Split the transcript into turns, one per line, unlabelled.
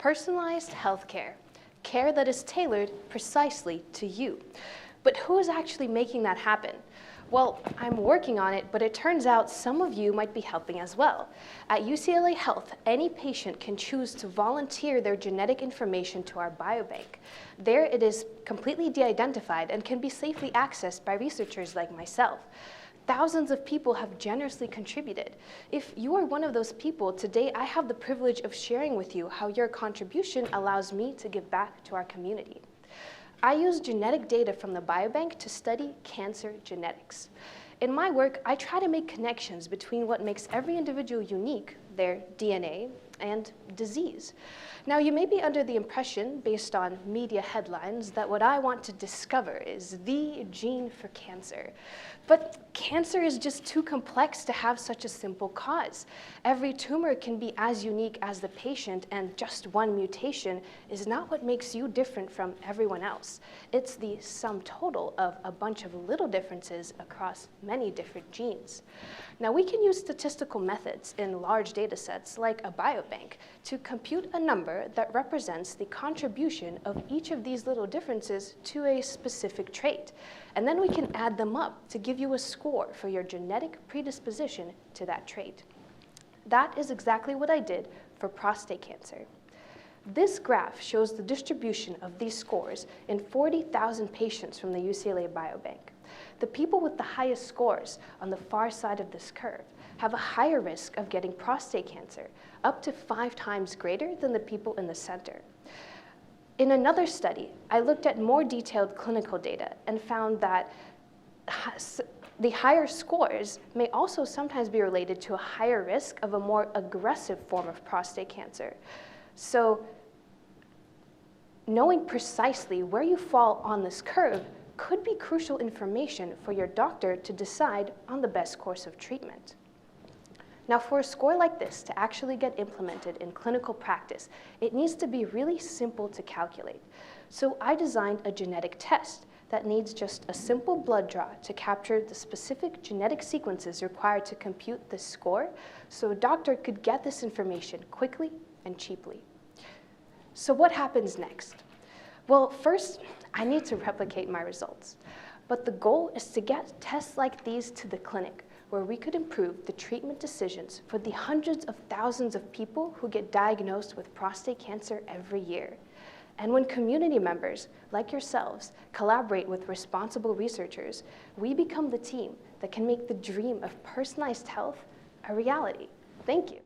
Personalized healthcare, care that is tailored precisely to you. But who is actually making that happen? Well, I'm working on it, but it turns out some of you might be helping as well. At UCLA Health, any patient can choose to volunteer their genetic information to our biobank. There it is completely de-identified and can be safely accessed by researchers like myself. Thousands of people have generously contributed. If you are one of those people, today I have the privilege of sharing with you how your contribution allows me to give back to our community. I use genetic data from the biobank to study cancer genetics. In my work, I try to make connections between what makes every individual unique, their DNA, and disease. Now, you may be under the impression, based on media headlines, that what I want to discover is the gene for cancer. But cancer is just too complex to have such a simple cause. Every tumor can be as unique as the patient, and just one mutation is not what makes you different from everyone else. It's the sum total of a bunch of little differences across many different genes. Now, we can use statistical methods in large data sets like a biobank to compute a number that represents the contribution of each of these little differences to a specific trait. And then we can add them up to give you a score for your genetic predisposition to that trait. That is exactly what I did for prostate cancer. This graph shows the distribution of these scores in 40,000 patients from the UCLA Biobank. The people with the highest scores on the far side of this curve have a higher risk of getting prostate cancer, up to 5 times greater than the people in the center. In another study, I looked at more detailed clinical data and found that the higher scores may also sometimes be related to a higher risk of a more aggressive form of prostate cancer. So, knowing precisely where you fall on this curve could be crucial information for your doctor to decide on the best course of treatment. Now, for a score like this to actually get implemented in clinical practice, it needs to be really simple to calculate. So I designed a genetic test that needs just a simple blood draw to capture the specific genetic sequences required to compute this score, so a doctor could get this information quickly and cheaply. So what happens next? Well, first, I need to replicate my results. But the goal is to get tests like these to the clinic, where we could improve the treatment decisions for the hundreds of thousands of people who get diagnosed with prostate cancer every year. And when community members, like yourselves, collaborate with responsible researchers, we become the team that can make the dream of personalized health a reality. Thank you.